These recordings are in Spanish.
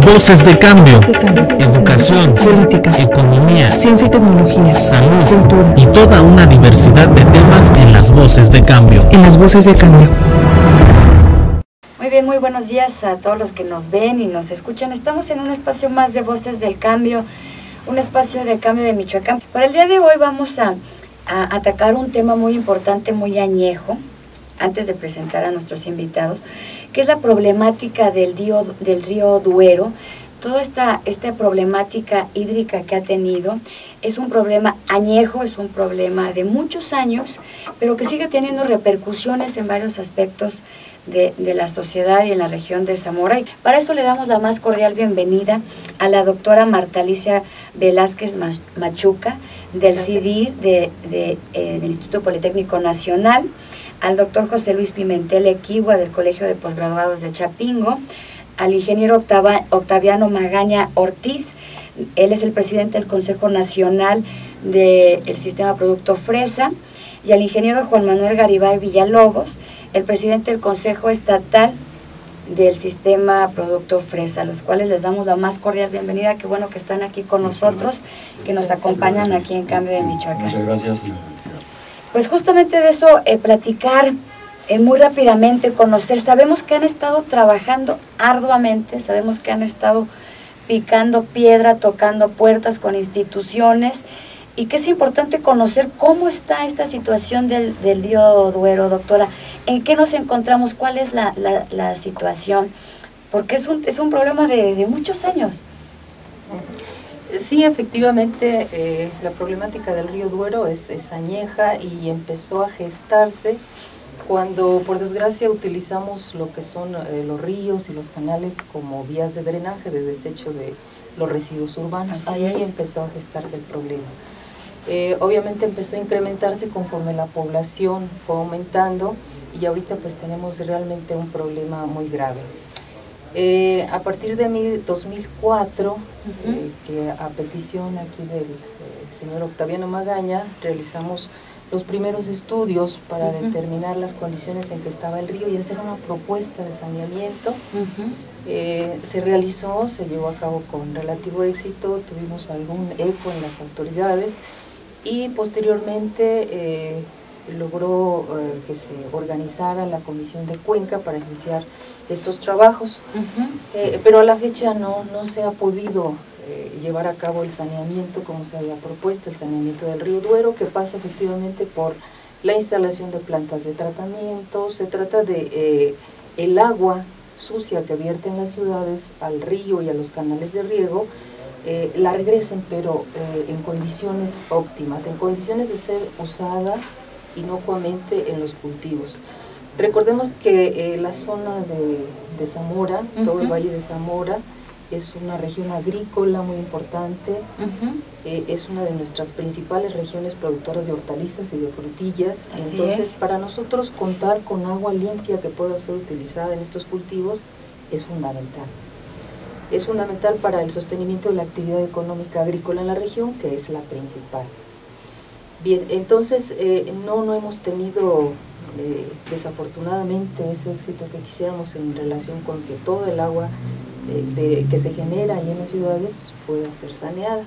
Voces de cambio, educación, política, economía, ciencia y tecnología, salud, cultura y toda una diversidad de temas en las Voces de Cambio. En las Voces de Cambio. Muy bien, muy buenos días a todos los que nos ven y nos escuchan. Estamos en un espacio más de Voces del Cambio, un espacio de cambio de Michoacán. Para el día de hoy vamos a atacar un tema muy importante, muy añejo, antes de presentar a nuestros invitados, que es la problemática del río Duero. Toda esta problemática hídrica que ha tenido es un problema añejo, es un problema de muchos años, pero que sigue teniendo repercusiones en varios aspectos de la sociedad y en la región de Zamora. Y para eso le damos la más cordial bienvenida a la doctora Marta Alicia Velázquez Machuca, del CIDIR, del Instituto Politécnico Nacional, al doctor José Luis Pimentel Equigua, del Colegio de Posgraduados de Chapingo, al ingeniero Octaviano Magaña Ortiz, él es el presidente del Consejo Nacional del Sistema Producto Fresa, y al ingeniero Juan Manuel Garibay Villalobos, el presidente del Consejo Estatal del Sistema Producto Fresa, a los cuales les damos la más cordial bienvenida. Qué bueno que están aquí con nosotros, que nos acompañan aquí en Cambio de Michoacán. Muchas gracias. Pues justamente de eso platicar muy rápidamente, conocer. Sabemos que han estado trabajando arduamente, sabemos que han estado picando piedra, tocando puertas con instituciones, y que es importante conocer cómo está esta situación del río Duero, doctora. ¿En qué nos encontramos? ¿Cuál es la situación? Porque es un problema de muchos años. Sí, efectivamente, la problemática del río Duero es añeja y empezó a gestarse cuando, por desgracia, utilizamos lo que son los ríos y los canales como vías de drenaje, de desecho de los residuos urbanos. Ahí empezó a gestarse el problema. Obviamente empezó a incrementarse conforme la población fue aumentando, y ahorita pues tenemos realmente un problema muy grave. A partir de 2004, que a petición aquí del señor Octaviano Magaña, realizamos los primeros estudios para determinar las condiciones en que estaba el río y hacer una propuesta de saneamiento. Se realizó, se llevó a cabo con relativo éxito, tuvimos algún eco en las autoridades, y posteriormente logró que se organizara la Comisión de Cuenca para iniciar estos trabajos, pero a la fecha no se ha podido llevar a cabo el saneamiento como se había propuesto, el saneamiento del río Duero, que pasa efectivamente por la instalación de plantas de tratamiento. Se trata de el agua sucia que vierte en las ciudades al río y a los canales de riego, la regresen, pero en condiciones óptimas, en condiciones de ser usada inocuamente en los cultivos. Recordemos que la zona de Zamora, todo el Valle de Zamora, es una región agrícola muy importante, es una de nuestras principales regiones productoras de hortalizas y de frutillas. Entonces, para nosotros contar con agua limpia que pueda ser utilizada en estos cultivos es fundamental. Es fundamental para el sostenimiento de la actividad económica agrícola en la región, que es la principal. Bien, entonces no hemos tenido desafortunadamente ese éxito que quisiéramos en relación con que todo el agua que se genera ahí en las ciudades pueda ser saneada.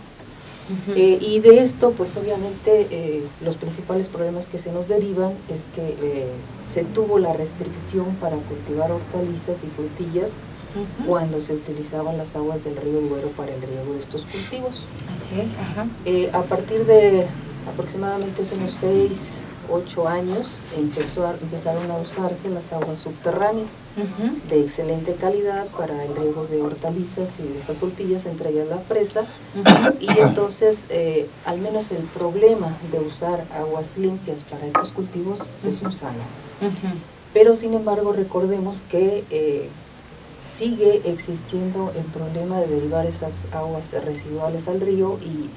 Y de esto, pues obviamente los principales problemas que se nos derivan es que se tuvo la restricción para cultivar hortalizas y frutillas cuando se utilizaban las aguas del río Duero para el riego de estos cultivos. Así es. A partir de aproximadamente hace unos 6-8 años empezaron a usarse las aguas subterráneas de excelente calidad para el riego de hortalizas y de esas frutillas, entre ellas la fresa, y entonces al menos el problema de usar aguas limpias para estos cultivos se subsana. Pero sin embargo recordemos que sigue existiendo el problema de derivar esas aguas residuales al río, y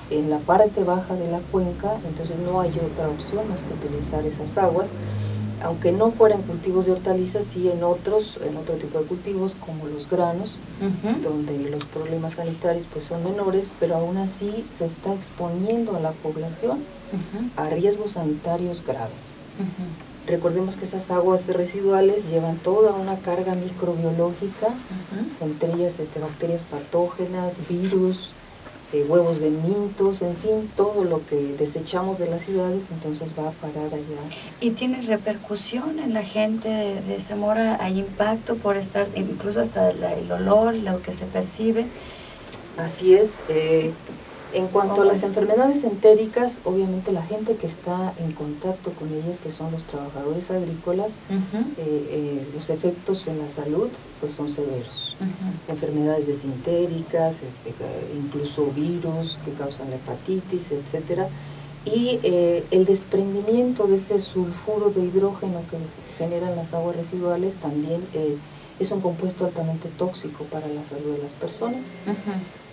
en la parte baja de la cuenca, entonces no hay otra opción más que utilizar esas aguas, aunque no fueran cultivos de hortalizas, sí en otro tipo de cultivos como los granos, donde los problemas sanitarios pues son menores, pero aún así se está exponiendo a la población a riesgos sanitarios graves. Recordemos que esas aguas residuales llevan toda una carga microbiológica, entre ellas bacterias patógenas, virus, huevos de nidos, en fin, todo lo que desechamos de las ciudades, entonces va a parar allá. ¿Y tiene repercusión en la gente de Zamora? ¿Hay impacto por estar, incluso hasta el olor, lo que se percibe? Así es. En cuanto a las enfermedades entéricas, obviamente la gente que está en contacto con ellas, que son los trabajadores agrícolas, los efectos en la salud pues son severos. Enfermedades desentéricas, incluso virus que causan la hepatitis, etcétera. Y el desprendimiento de ese sulfuro de hidrógeno que generan las aguas residuales también es un compuesto altamente tóxico para la salud de las personas.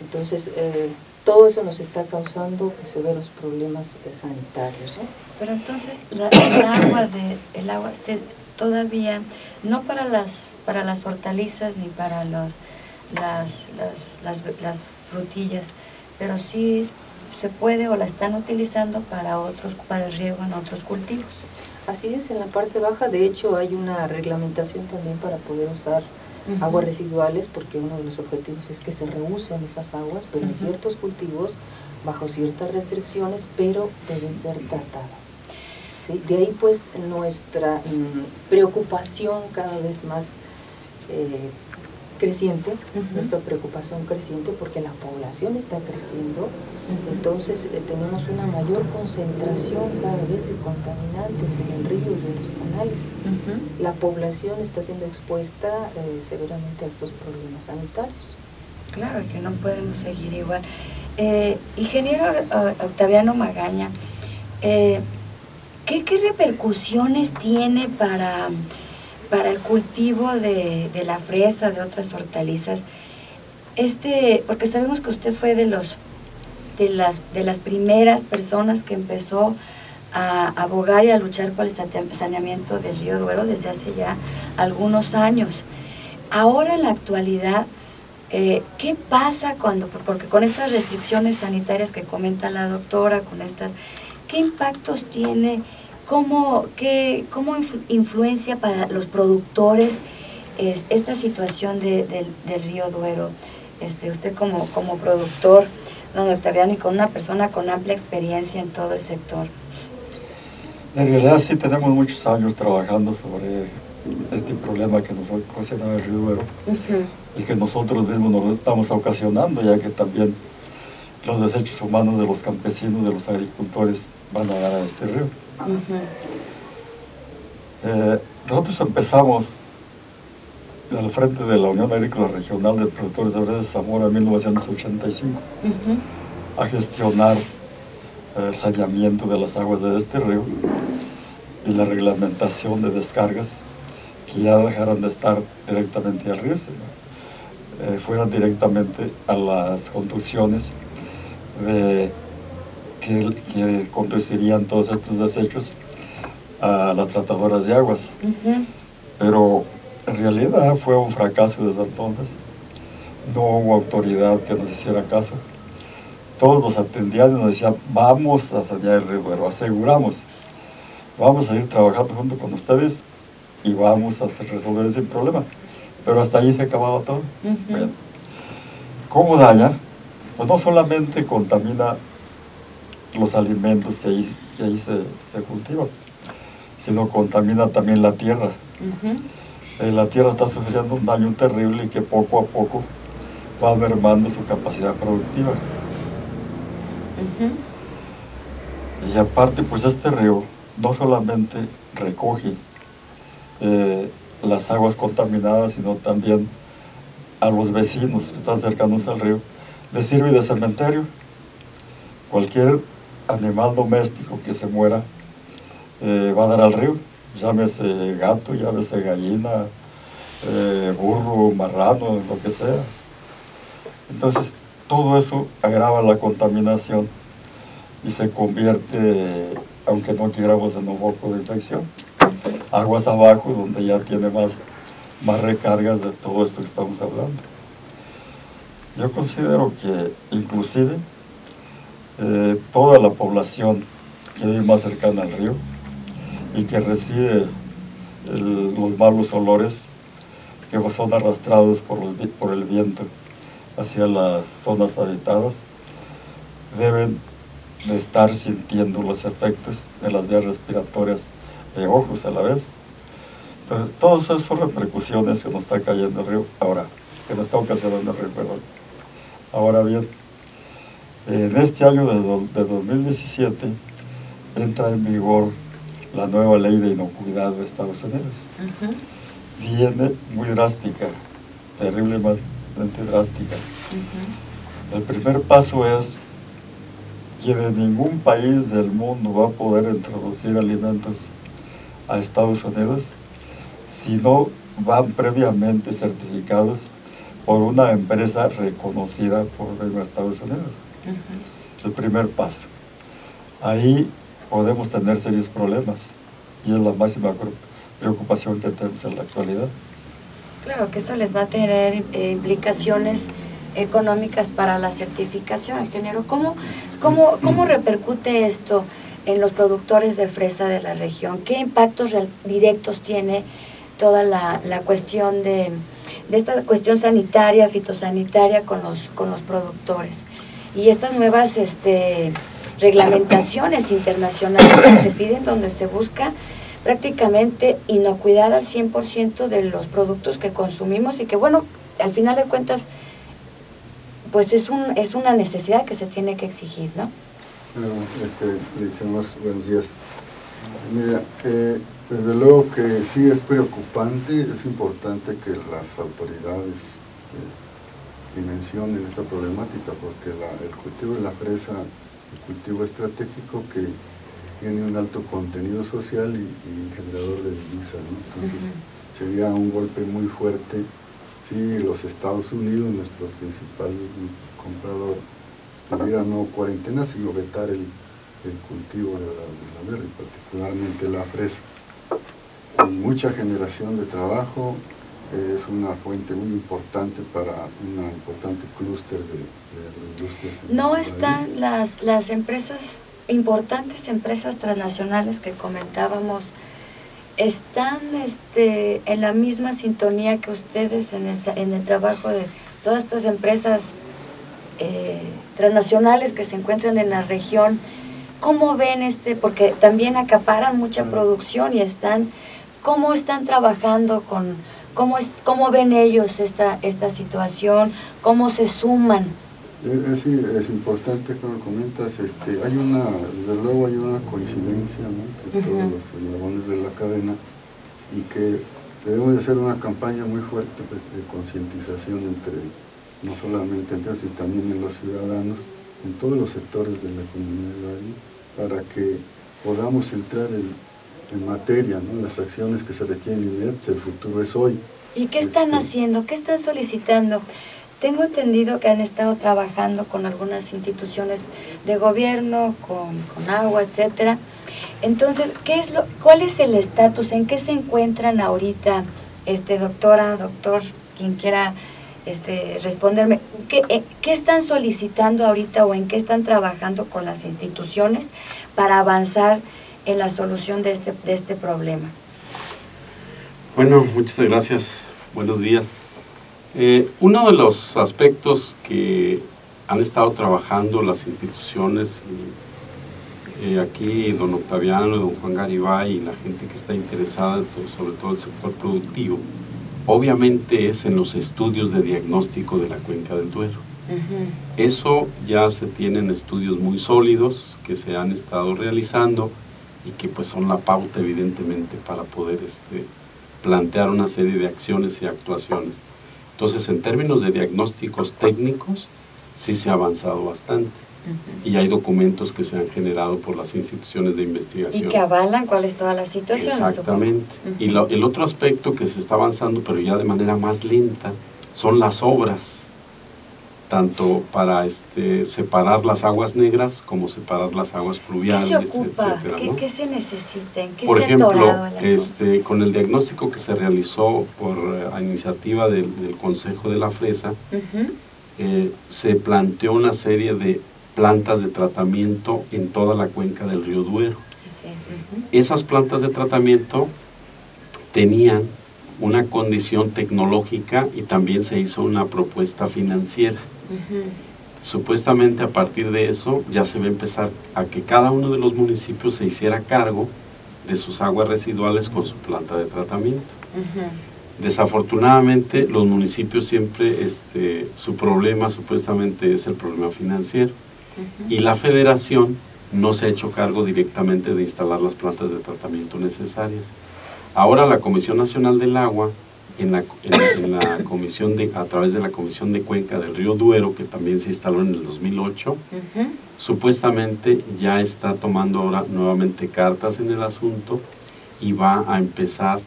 Entonces, todo eso nos está causando severos problemas sanitarios, ¿no? Pero entonces el agua todavía, no para las hortalizas ni para las frutillas, pero sí se puede o la están utilizando para el riego en otros cultivos. Así es, en la parte baja, de hecho, hay una reglamentación también para poder usar aguas residuales, porque uno de los objetivos es que se reusen esas aguas, pero en ciertos cultivos, bajo ciertas restricciones, pero deben ser tratadas. ¿Sí? De ahí pues nuestra preocupación cada vez más creciente, nuestra preocupación creciente porque la población está creciendo, entonces tenemos una mayor concentración cada vez de contaminantes en el río y en los canales. La población está siendo expuesta severamente a estos problemas sanitarios. Claro, que no podemos seguir igual. Ingeniero Octaviano Magaña, ¿qué repercusiones tiene para el cultivo de la fresa, de otras hortalizas? Porque sabemos que usted fue de las primeras personas que empezó a abogar y a luchar por el saneamiento del río Duero desde hace ya algunos años. Ahora, en la actualidad, ¿qué pasa porque con estas restricciones sanitarias que comenta la doctora, ¿qué impactos tiene? ¿Cómo influencia para los productores esta situación del río Duero? Usted como productor, don Octaviano, y con una persona con amplia experiencia en todo el sector. En realidad sí tenemos muchos años trabajando sobre este problema que nos ocasiona el río Duero y que nosotros mismos nos estamos ocasionando, ya que también los desechos humanos de los campesinos, de los agricultores, van a dar a este río. Nosotros empezamos al frente de la Unión Agrícola Regional de Productores de Fresa de Zamora en 1985 a gestionar el saneamiento de las aguas de este río y la reglamentación de descargas que ya dejaran de estar directamente al río, fueran directamente a las conducciones que conducirían todos estos desechos a las tratadoras de aguas. Pero en realidad fue un fracaso desde entonces. No hubo autoridad que nos hiciera caso. Todos nos atendían y nos decían: vamos a sanear el río Duero, aseguramos, vamos a ir trabajando junto con ustedes y vamos a resolver ese problema. Pero hasta allí se acababa todo. Bueno, ¿cómo daña? Pues no solamente contamina los alimentos que ahí se cultivan, sino contamina también la tierra. La tierra está sufriendo un daño terrible y que poco a poco va mermando su capacidad productiva. Y aparte, pues este río no solamente recoge las aguas contaminadas, sino también a los vecinos que están cercanos al río les sirve de cementerio. Cualquier animal doméstico que se muera va a dar al río, llámese gato, llámese gallina, burro, marrano, lo que sea. Entonces todo eso agrava la contaminación y se convierte, aunque no quieramos, en un foco de infección. Aguas abajo, donde ya tiene más recargas de todo esto que estamos hablando. Yo considero que inclusive toda la población que vive más cercana al río y que recibe los malos olores que son arrastrados por el viento hacia las zonas habitadas, deben de estar sintiendo los efectos de las vías respiratorias de ojos a la vez. Entonces, todas esas son repercusiones que nos está cayendo el río ahora, que nos está ocasionando el río, perdón. Ahora bien, en este año de 2017 entra en vigor la nueva ley de inocuidad de Estados Unidos. Viene muy drástica, terriblemente drástica. El primer paso es que de ningún país del mundo va a poder introducir alimentos a Estados Unidos si no van previamente certificados por una empresa reconocida por el gobierno de Estados Unidos. El primer paso. Ahí podemos tener serios problemas y es la máxima preocupación que tenemos en la actualidad. Claro que eso les va a tener implicaciones económicas para la certificación, ingeniero. ¿Cómo repercute esto en los productores de fresa de la región? ¿Qué impactos directos tiene toda la cuestión de esta cuestión sanitaria, fitosanitaria con los productores? Y estas nuevas reglamentaciones internacionales que se piden, donde se busca prácticamente inocuidad al 100% de los productos que consumimos y que, bueno, al final de cuentas, pues es una necesidad que se tiene que exigir, ¿no? Buenos días. Mira, desde luego que sí es preocupante, es importante que las autoridades dimensionen esta problemática, porque el cultivo de la fresa es un cultivo estratégico que tiene un alto contenido social y generador de divisas, ¿no? Entonces sería un golpe muy fuerte si los Estados Unidos, nuestro principal comprador, tuviera no cuarentena, sino vetar el cultivo de la berry, particularmente la fresa. Y mucha generación de trabajo, es una fuente muy importante para un importante clúster de industrias. ¿No están las empresas, importantes empresas transnacionales que comentábamos, están en la misma sintonía que ustedes en el trabajo de todas estas empresas transnacionales que se encuentran en la región? ¿Cómo ven porque también acaparan mucha producción y cómo están trabajando cómo ven ellos esta situación, cómo se suman? Es importante que lo comentas, desde luego hay una coincidencia, ¿no?, entre todos los eslabones de la cadena, y que debemos de hacer una campaña muy fuerte de concientización no solamente entre ellos, sino también en los ciudadanos, en todos los sectores de la economía, para que podamos entrar en materia, ¿no?, las acciones que se requieren inmediatas. El futuro es hoy. ¿Y qué están haciendo? ¿Qué están solicitando? Tengo entendido que han estado trabajando con algunas instituciones de gobierno, con agua, etcétera. Entonces, ¿cuál es el estatus? ¿En qué se encuentran ahorita, doctor, quien quiera responderme? ¿Qué están solicitando ahorita o en qué están trabajando con las instituciones para avanzar en la solución de este problema? Bueno, muchas gracias. Buenos días. Uno de los aspectos que han estado trabajando las instituciones, aquí don Octaviano, don Juan Garibay y la gente que está interesada, sobre todo el sector productivo, obviamente es en los estudios de diagnóstico de la cuenca del Duero. Eso ya se tienen estudios muy sólidos que se han estado realizando y que pues son la pauta evidentemente para poder plantear una serie de acciones y actuaciones. Entonces, en términos de diagnósticos técnicos, sí se ha avanzado bastante. Y hay documentos que se han generado por las instituciones de investigación. Y que avalan cuál es toda la situación. Exactamente. Y el otro aspecto que se está avanzando, pero ya de manera más lenta, son las obras, tanto para separar las aguas negras como separar las aguas pluviales, ¿qué se ocupa? etcétera, ¿no? ¿Qué se necesita? ¿En qué por se ejemplo, atorado el asunto? con el diagnóstico que se realizó por iniciativa del Consejo de la Fresa, se planteó una serie de plantas de tratamiento en toda la cuenca del río Duero. Esas plantas de tratamiento tenían una condición tecnológica y también se hizo una propuesta financiera. Supuestamente a partir de eso ya se va a empezar a que cada uno de los municipios se hiciera cargo de sus aguas residuales con su planta de tratamiento. Desafortunadamente los municipios siempre, su problema supuestamente es el problema financiero, y la federación no se ha hecho cargo directamente de instalar las plantas de tratamiento necesarias. Ahora la Comisión Nacional del Agua, en la comisión a través de la Comisión de Cuenca del Río Duero, que también se instaló en el 2008, supuestamente ya está tomando ahora nuevamente cartas en el asunto y va a empezar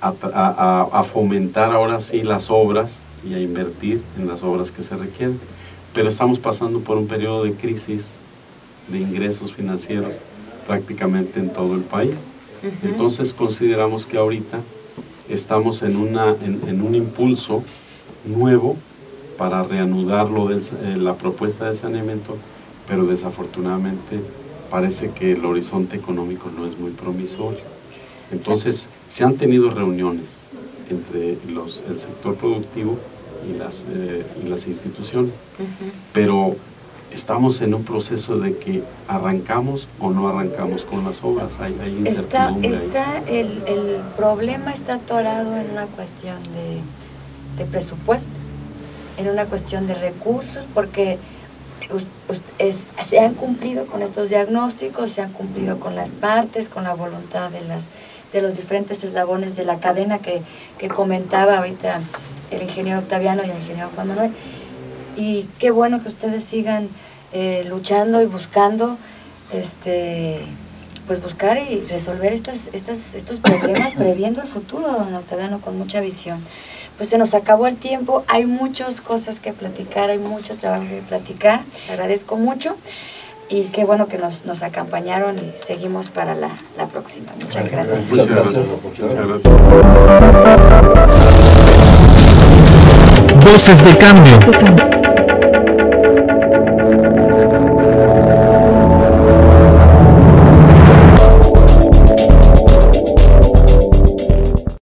a fomentar ahora sí las obras y a invertir en las obras que se requieren. Pero estamos pasando por un periodo de crisis de ingresos financieros prácticamente en todo el país. Entonces consideramos que ahorita estamos en un impulso nuevo para reanudar la propuesta de saneamiento, pero desafortunadamente parece que el horizonte económico no es muy promisorio. Entonces se han tenido reuniones entre el sector productivo y las instituciones, pero estamos en un proceso de que arrancamos o no arrancamos con las obras. Hay incertidumbre. El problema está atorado en una cuestión de presupuesto, en una cuestión de recursos, porque se han cumplido con estos diagnósticos, se han cumplido con las partes, con la voluntad de los diferentes eslabones de la cadena que comentaba ahorita el ingeniero Octaviano y el ingeniero Juan Manuel. Y qué bueno que ustedes sigan luchando y buscando, pues buscar y resolver estos problemas previendo el futuro, don Octaviano, con mucha visión. Pues se nos acabó el tiempo, hay muchas cosas que platicar, hay mucho trabajo que platicar. Les agradezco mucho y qué bueno que nos acompañaron y seguimos para la próxima. Muchas gracias. Muchas gracias. Voces de Cambio.